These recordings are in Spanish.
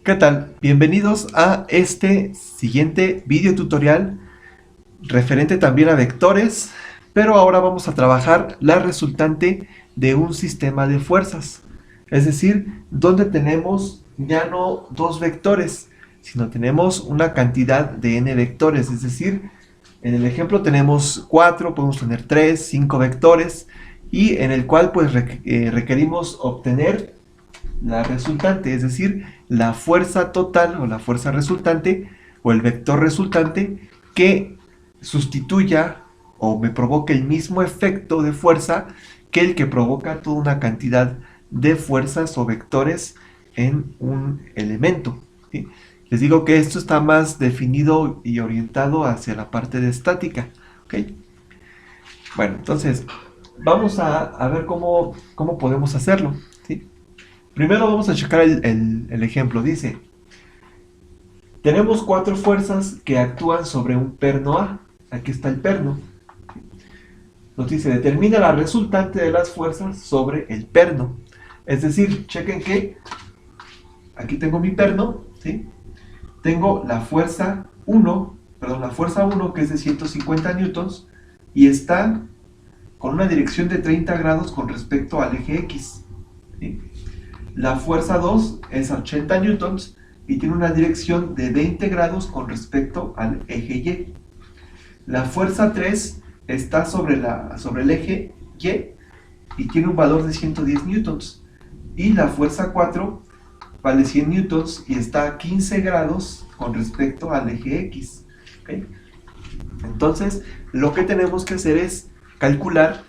¿Qué tal? Bienvenidos a este siguiente video tutorial referente también a vectores, pero ahora vamos a trabajar la resultante de un sistema de fuerzas. Es decir, donde tenemos ya no dos vectores, sino tenemos una cantidad de n vectores. Es decir, en el ejemplo tenemos 4, podemos tener 3, 5 vectores, y en el cual pues requerimos obtener la resultante, es decir, la fuerza total o la fuerza resultante o el vector resultante que sustituya o me provoque el mismo efecto de fuerza que el que provoca toda una cantidad de fuerzas o vectores en un elemento. ¿Sí? Les digo que esto está más definido y orientado hacia la parte de estática. ¿Okay? Bueno, entonces vamos a ver cómo podemos hacerlo. ¿Sí? Primero vamos a checar el ejemplo. Dice, tenemos cuatro fuerzas que actúan sobre un perno A. Aquí está el perno. Nos dice, determina la resultante de las fuerzas sobre el perno. Es decir, chequen que aquí tengo mi perno, ¿sí? Tengo la fuerza 1, la fuerza 1 que es de 150 newtons y está con una dirección de 30 grados con respecto al eje X. ¿Sí? La fuerza 2 es a 80 newtons y tiene una dirección de 20 grados con respecto al eje Y. La fuerza 3 está sobre el eje Y tiene un valor de 110 newtons. Y la fuerza 4 vale 100 newtons y está a 15 grados con respecto al eje X. ¿Okay? Entonces, lo que tenemos que hacer es calcular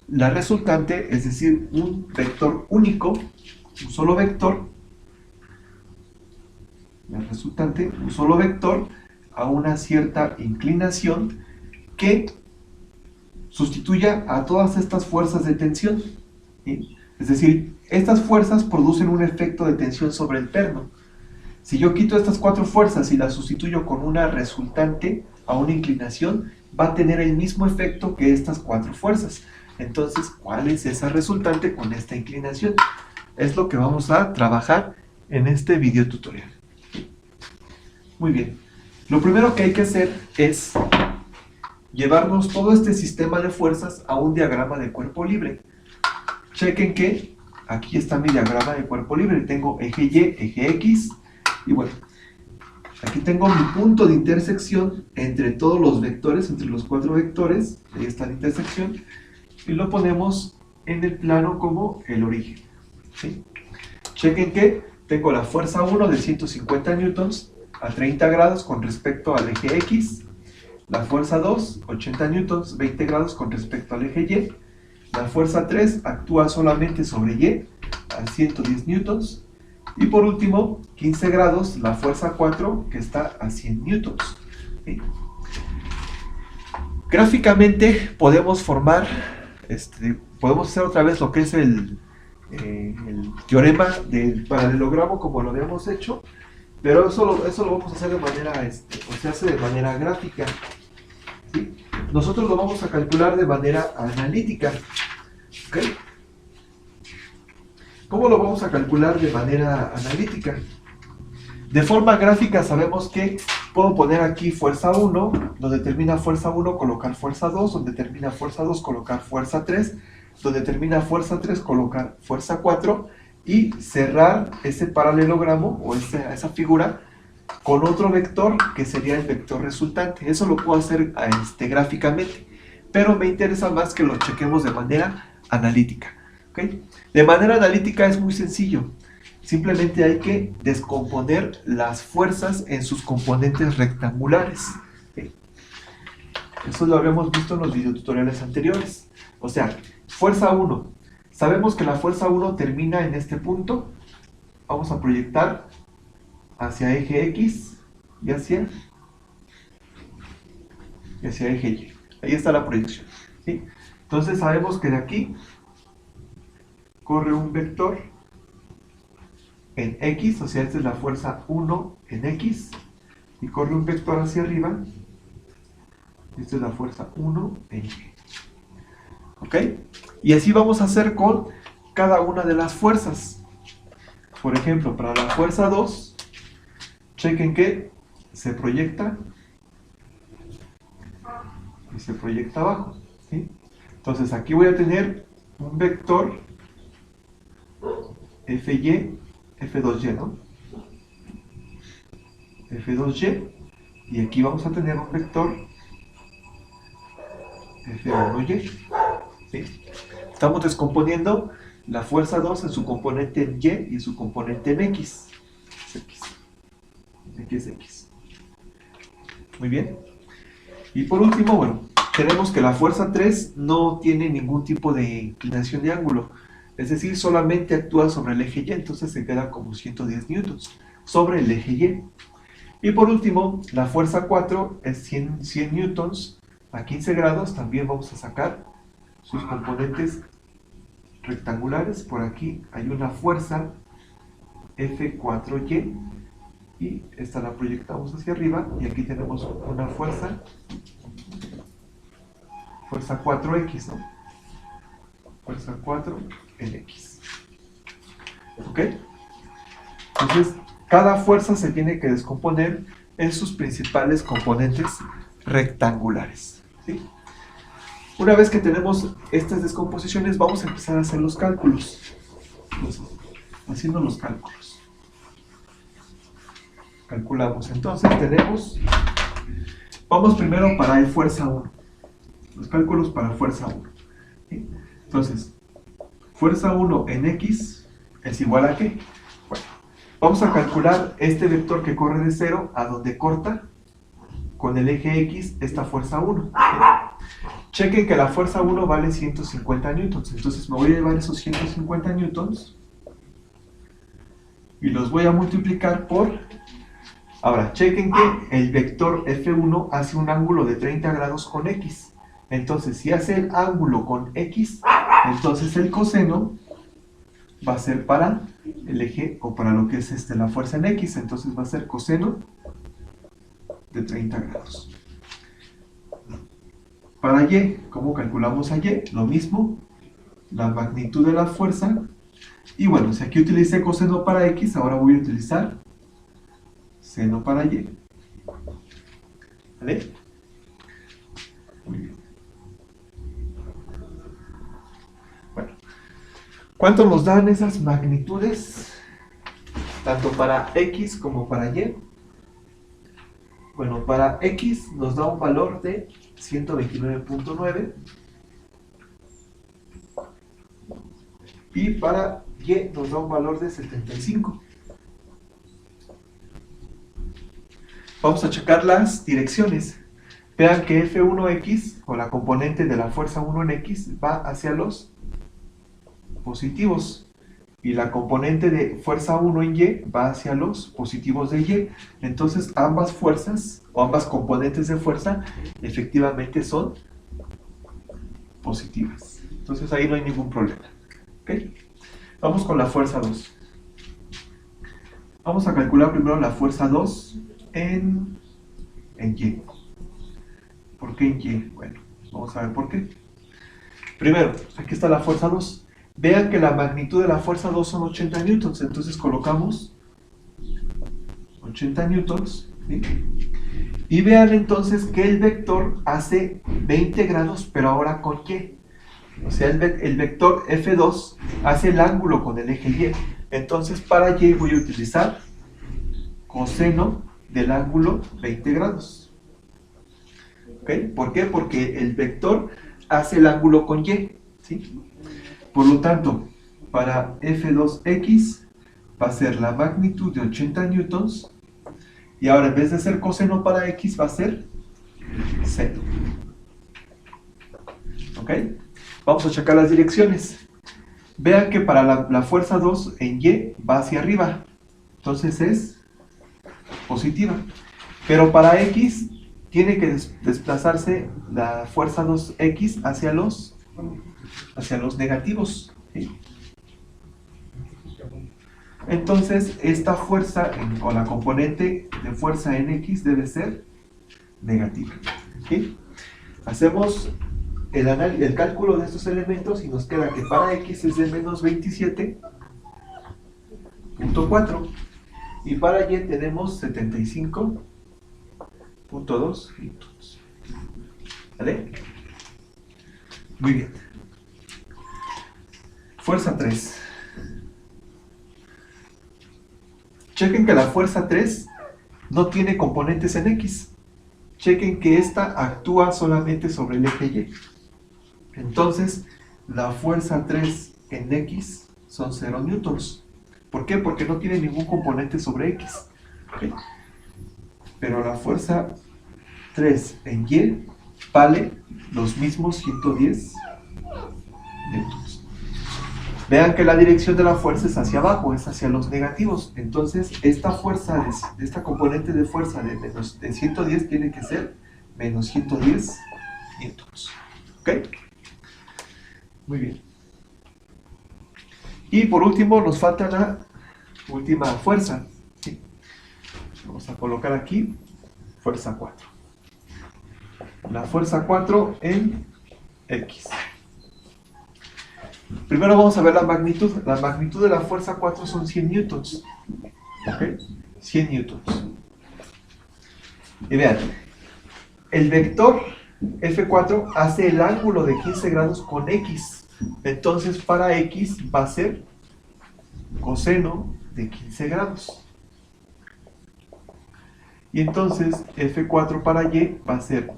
la resultante, es decir, un vector único, un solo vector, la resultante, un solo vector a una cierta inclinación que sustituya a todas estas fuerzas de tensión. ¿Sí? Es decir, estas fuerzas producen un efecto de tensión sobre el perno. Si yo quito estas cuatro fuerzas y las sustituyo con una resultante a una inclinación, va a tener el mismo efecto que estas cuatro fuerzas. Entonces, ¿cuál es esa resultante con esta inclinación? Es lo que vamos a trabajar en este video tutorial. Muy bien. Lo primero que hay que hacer es llevarnos todo este sistema de fuerzas a un diagrama de cuerpo libre. Chequen que aquí está mi diagrama de cuerpo libre. Tengo eje Y, eje X, y bueno, aquí tengo mi punto de intersección entre todos los vectores, entre los cuatro vectores. Ahí está la intersección, y lo ponemos en el plano como el origen. ¿Sí? Chequen que tengo la fuerza 1 de 150 newtons a 30 grados con respecto al eje X, la fuerza 2, 80 newtons, 20 grados con respecto al eje Y, la fuerza 3 actúa solamente sobre Y a 110 newtons, y por último, 15 grados, la fuerza 4 que está a 100 newtons. ¿Sí? Gráficamente podemos formar, podemos hacer otra vez lo que es el teorema del paralelogramo como lo habíamos hecho, pero eso lo vamos a hacer de manera, o se hace de manera gráfica. ¿Sí? Nosotros lo vamos a calcular de manera analítica. ¿Okay? ¿Cómo lo vamos a calcular de manera analítica? De forma gráfica sabemos que puedo poner aquí fuerza 1, donde termina fuerza 1 colocar fuerza 2, donde termina fuerza 2 colocar fuerza 3, donde termina fuerza 3 colocar fuerza 4 y cerrar ese paralelogramo o esa figura con otro vector que sería el vector resultante. Eso lo puedo hacer gráficamente, pero me interesa más que lo chequemos de manera analítica. ¿Okay? De manera analítica es muy sencillo. Simplemente hay que descomponer las fuerzas en sus componentes rectangulares. ¿Okay? Eso lo habíamos visto en los videotutoriales anteriores. O sea, fuerza 1. Sabemos que la fuerza 1 termina en este punto. Vamos a proyectar hacia eje X y hacia eje Y. Ahí está la proyección. ¿Sí? Entonces sabemos que de aquí corre un vector en X, o sea, esta es la fuerza 1 en X, y corre un vector hacia arriba, esta es la fuerza 1 en Y. ¿Ok? Y así vamos a hacer con cada una de las fuerzas. Por ejemplo, para la fuerza 2, chequen que se proyecta y se proyecta abajo, ¿sí? Entonces aquí voy a tener un vector Fy, F2y, ¿no? F2y, y aquí vamos a tener un vector F1y, ¿sí? Estamos descomponiendo la fuerza 2 en su componente en y y en su componente en x. X. Muy bien. Y por último, bueno, tenemos que la fuerza 3 no tiene ningún tipo de inclinación de ángulo. Es decir, solamente actúa sobre el eje Y, entonces se queda como 110 newtons sobre el eje Y. Y por último, la fuerza 4 es 100 newtons a 15 grados. También vamos a sacar sus componentes rectangulares. Por aquí hay una fuerza F4Y y esta la proyectamos hacia arriba, y aquí tenemos una fuerza 4X, ¿no? Fuerza 4 en X. ¿Ok? Entonces, cada fuerza se tiene que descomponer en sus principales componentes rectangulares, ¿sí? Una vez que tenemos estas descomposiciones, vamos a empezar a hacer los cálculos. Entonces, haciendo los cálculos. Calculamos. Entonces, vamos primero para el fuerza 1. Los cálculos para fuerza 1. ¿Sí? Entonces, fuerza 1 en X es igual a ¿qué? Bueno, vamos a calcular este vector que corre de 0 a donde corta con el eje X esta fuerza 1. ¿Sí? Chequen que la fuerza 1 vale 150 newtons. Entonces me voy a llevar esos 150 newtons y los voy a multiplicar por... Ahora, chequen que el vector F1 hace un ángulo de 30 grados con X. Entonces, si hace el ángulo con X, entonces el coseno va a ser para el eje, o para lo que es la fuerza en X. Entonces va a ser coseno de 30 grados. Para Y, ¿cómo calculamos a Y? Lo mismo, la magnitud de la fuerza. Y bueno, si aquí utilicé coseno para X, ahora voy a utilizar seno para Y. ¿Vale? Muy bien. Bueno, ¿cuánto nos dan esas magnitudes? Tanto para X como para Y. Bueno, para X nos da un valor de 129.9 y para Y nos da un valor de 75. Vamos a checar las direcciones. Vean que F1X, o la componente de la fuerza 1 en X, va hacia los positivos, y la componente de fuerza 1 en Y va hacia los positivos de Y. Entonces ambas fuerzas, o ambas componentes de fuerza, efectivamente son positivas. Entonces ahí no hay ningún problema. ¿Okay? Vamos con la fuerza 2. Vamos a calcular primero la fuerza 2 en Y. ¿Por qué en Y? Bueno, vamos a ver por qué. Primero, aquí está la fuerza 2. Vean que la magnitud de la fuerza 2 son 80 newtons, entonces colocamos 80 newtons, ¿sí? Y vean entonces que el vector hace 20 grados, pero ahora con Y. O sea, el vector F2 hace el ángulo con el eje Y. Entonces para Y voy a utilizar coseno del ángulo 20 grados. ¿Ok? ¿Por qué? Porque el vector hace el ángulo con Y, ¿sí? Por lo tanto, para F2X va a ser la magnitud de 80 newtons, y ahora en vez de ser coseno para X va a ser seno. ¿Ok? Vamos a checar las direcciones. Vean que para la fuerza 2 en Y va hacia arriba, entonces es positiva. Pero para X tiene que desplazarse la fuerza 2X hacia los negativos, ¿sí? Entonces esta fuerza, o la componente de fuerza en X, debe ser negativa, ¿sí? Hacemos el cálculo de estos elementos y nos queda que para X es de menos 27.4 Y para Y tenemos 75.2 newtons. ¿Vale? Muy bien. Fuerza 3. Chequen que la fuerza 3 no tiene componentes en X. Chequen que esta actúa solamente sobre el eje Y. Entonces, la fuerza 3 en X son 0 newtons. ¿Por qué? Porque no tiene ningún componente sobre X. ¿Okay? Pero la fuerza 3 en Y vale los mismos 110 newtons. Vean que la dirección de la fuerza es hacia abajo, es hacia los negativos. Entonces, esta fuerza, esta componente de fuerza de 110 tiene que ser menos 110 newtons. ¿Ok? Muy bien. Y por último, nos falta la última fuerza. ¿Sí? Vamos a colocar aquí fuerza 4. La fuerza 4 en X. Primero vamos a ver la magnitud. La magnitud de la fuerza 4 son 100 newtons. ¿Ok? 100 newtons. Y vean, el vector F4 hace el ángulo de 15 grados con X. Entonces, para X va a ser coseno de 15 grados. Y entonces, F4 para Y va a ser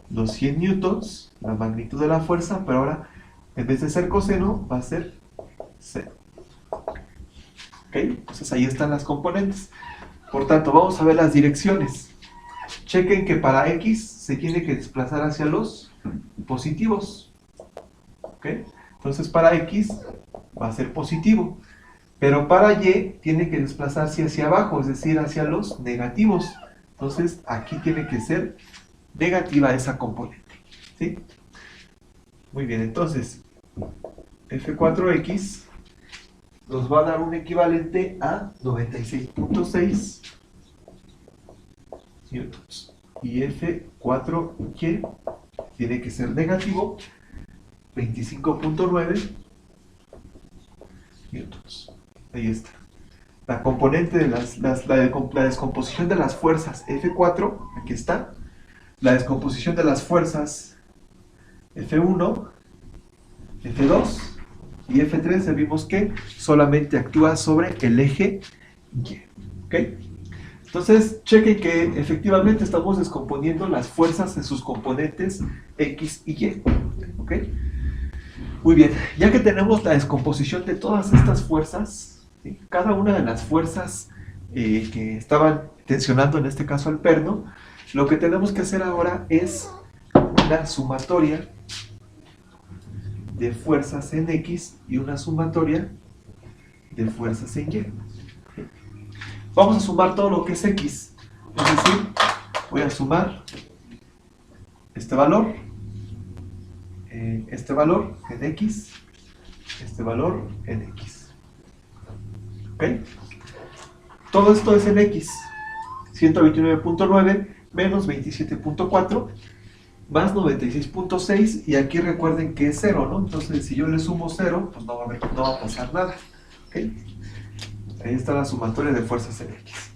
los 100 newtons, la magnitud de la fuerza, pero ahora en vez de ser coseno, va a ser 0. ¿Ok? Entonces ahí están las componentes. Por tanto, vamos a ver las direcciones. Chequen que para X se tiene que desplazar hacia los positivos. ¿Ok? Entonces para X va a ser positivo. Pero para Y tiene que desplazarse hacia abajo, es decir, hacia los negativos. Entonces aquí tiene que ser negativa esa componente. ¿Sí? Muy bien, entonces F4X nos va a dar un equivalente a 96.6 newtons. Y F4Y tiene que ser negativo, 25.9 newtons. Ahí está. La componente de la descomposición de las fuerzas F4, aquí está. La descomposición de las fuerzas F1, F2 y F3, ya vimos que solamente actúa sobre el eje Y. ¿Ok? Entonces, chequen que efectivamente estamos descomponiendo las fuerzas en sus componentes X y Y. ¿Ok? Muy bien, ya que tenemos la descomposición de todas estas fuerzas, ¿sí? Cada una de las fuerzas que estaban tensionando en este caso al perno, lo que tenemos que hacer ahora es una sumatoria de fuerzas en X y una sumatoria de fuerzas en Y. Vamos a sumar todo lo que es X, es decir, voy a sumar este valor en X, este valor en X. ¿Ok? Todo esto es en X, 129.9 menos 27.4 más 96.6, y aquí recuerden que es 0, ¿no? Entonces, si yo le sumo 0, pues no va a pasar nada. ¿Ok? Ahí está la sumatoria de fuerzas en X.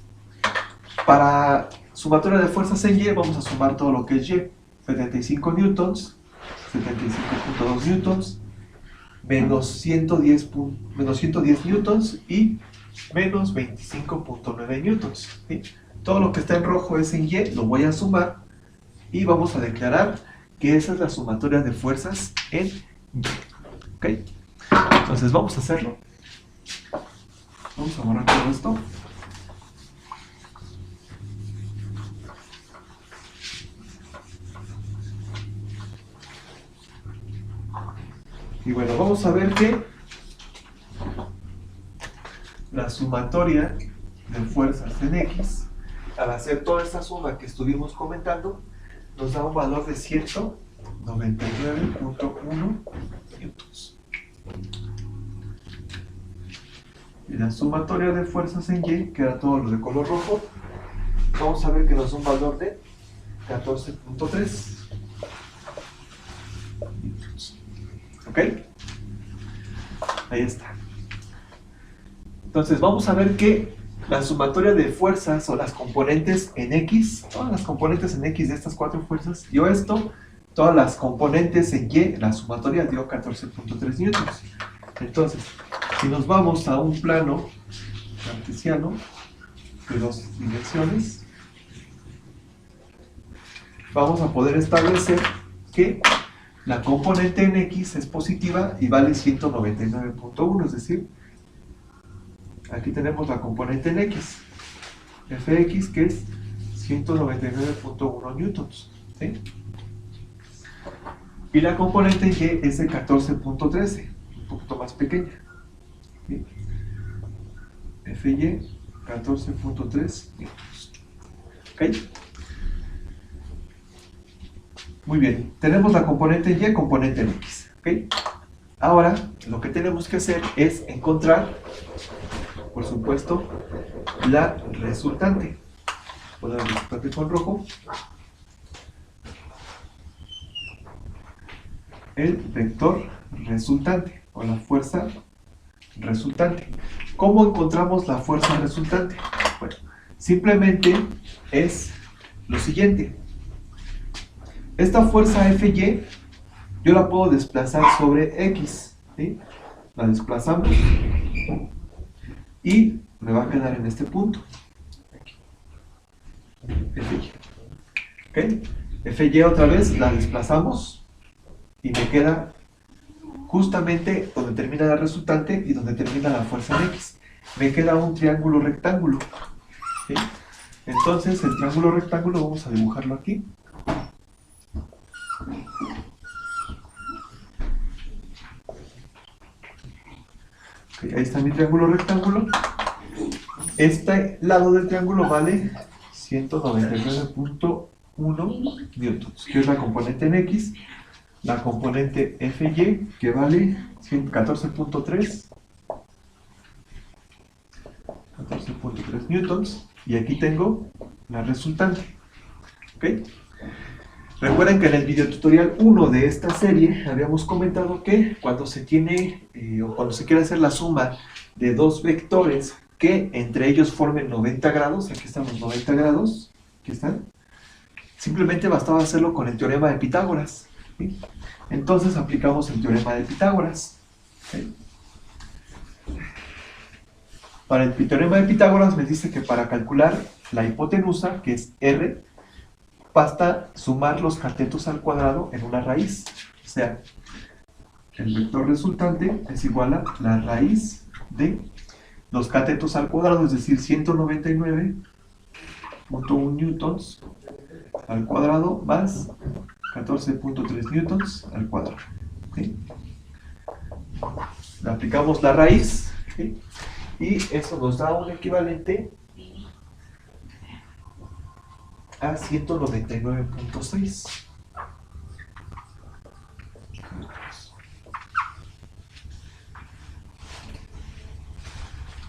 Para sumatoria de fuerzas en Y, vamos a sumar todo lo que es Y. 75 newtons, 75.2 newtons, menos 110 newtons y menos 25.9 newtons. ¿Sí? Todo lo que está en rojo es en Y, lo voy a sumar. Y vamos a declarar que esa es la sumatoria de fuerzas en Y. ¿Ok? Entonces vamos a hacerlo. Vamos a borrar todo esto. Y bueno, vamos a ver que la sumatoria de fuerzas en X, al hacer toda esta suma que estuvimos comentando, nos da un valor de 199.1 newtons. Y la sumatoria de fuerzas en Y, que era todo lo de color rojo, vamos a ver que nos da un valor de 14.3 newtons. ¿Ok? Ahí está. Entonces vamos a ver que la sumatoria de fuerzas o las componentes en X, todas las componentes en X de estas cuatro fuerzas dio esto, todas las componentes en Y, la sumatoria dio 14.3 newtons. Entonces, si nos vamos a un plano cartesiano de dos dimensiones, vamos a poder establecer que la componente en X es positiva y vale 199.1, es decir, aquí tenemos la componente en X, Fx, que es 199.1 newtons, ¿sí? Y la componente en Y es de 14.13, un poquito más pequeña, ¿sí? Fy, 14.3 newtons. ¿Ok? Muy bien, tenemos la componente en Y, componente en X, ¿ok? Ahora, lo que tenemos que hacer es encontrar, por supuesto, la resultante. Poner la resultante con rojo. El vector resultante, o la fuerza resultante. ¿Cómo encontramos la fuerza resultante? Bueno, simplemente es lo siguiente. Esta fuerza Fy, yo la puedo desplazar sobre X, ¿sí? La desplazamos y me va a quedar en este punto. Fy. ¿Ok? Fy otra vez la desplazamos y me queda justamente donde termina la resultante y donde termina la fuerza en X. Me queda un triángulo rectángulo, ¿sí? Entonces el triángulo rectángulo vamos a dibujarlo aquí. Okay, ahí está mi triángulo rectángulo. Este lado del triángulo vale 199.1 newtons, que es la componente en X. La componente Fy, que vale 14.3 newtons. Y aquí tengo la resultante. ¿Okay? Recuerden que en el videotutorial 1 de esta serie habíamos comentado que cuando se tiene o cuando se quiere hacer la suma de dos vectores que entre ellos formen 90 grados, aquí están los 90 grados, aquí están, simplemente bastaba hacerlo con el teorema de Pitágoras, ¿sí? Entonces aplicamos el teorema de Pitágoras, ¿sí? Para el teorema de Pitágoras me dice que para calcular la hipotenusa, que es R, basta sumar los catetos al cuadrado en una raíz. O sea, el vector resultante es igual a la raíz de los catetos al cuadrado, es decir, 199.1 newtons al cuadrado más 14.3 newtons al cuadrado. ¿Sí? Le aplicamos la raíz, ¿sí? Y eso nos da un equivalente a 199.6.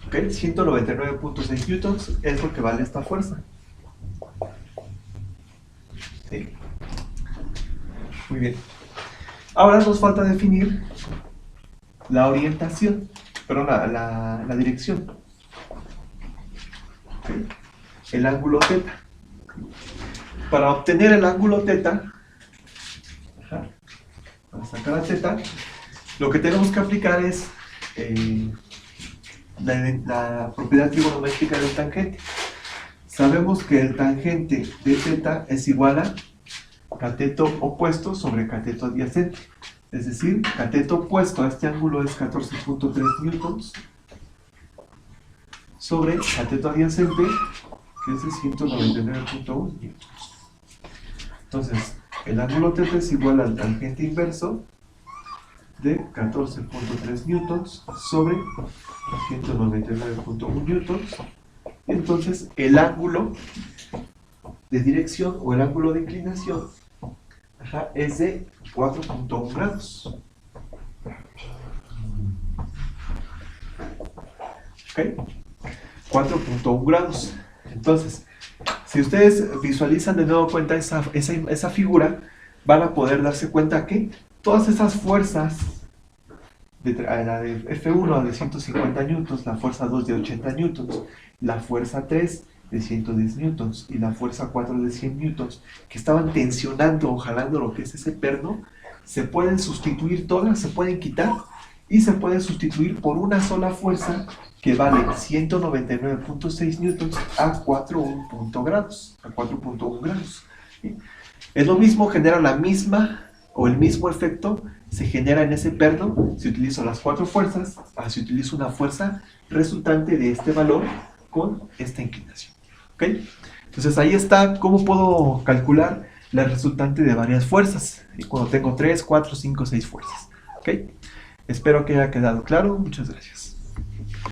Ok, 199.6 newtons es lo que vale esta fuerza. ¿Sí? Muy bien. Ahora nos falta definir la orientación, perdón, la dirección. ¿Sí? El ángulo θ. Para obtener el ángulo θ, para sacar a θ, lo que tenemos que aplicar es la propiedad trigonométrica del tangente. Sabemos que el tangente de θ es igual a cateto opuesto sobre cateto adyacente. Es decir, cateto opuesto a este ángulo es 14.3 newtons sobre cateto adyacente, que es de 199.1 newtons. Entonces, el ángulo θ es igual al tangente inverso de 14.3 newtons sobre 199.1 newtons. Y entonces, el ángulo de dirección o el ángulo de inclinación es de 4.1 grados. ¿Ok? 4.1 grados. Entonces, si ustedes visualizan de nuevo cuenta esa figura, van a poder darse cuenta que todas esas fuerzas, la de F1 de 150 newtons, la fuerza 2 de 80 newtons la fuerza 3 de 110 newtons y la fuerza 4 de 100 newtons, que estaban tensionando o jalando lo que es ese perno, se pueden sustituir todas, se pueden quitar y se puede sustituir por una sola fuerza que vale 199.6 newtons a 4.1 grados, a 4.1 grados. ¿Sí? Es lo mismo, genera la misma o el mismo efecto se genera en ese perno si utilizo las 4 fuerzas, si utilizo una fuerza resultante de este valor con esta inclinación. ¿Ok? Entonces ahí está cómo puedo calcular la resultante de varias fuerzas, cuando tengo 3, 4, 5, 6 fuerzas. ¿Ok? Espero que haya quedado claro. Muchas gracias.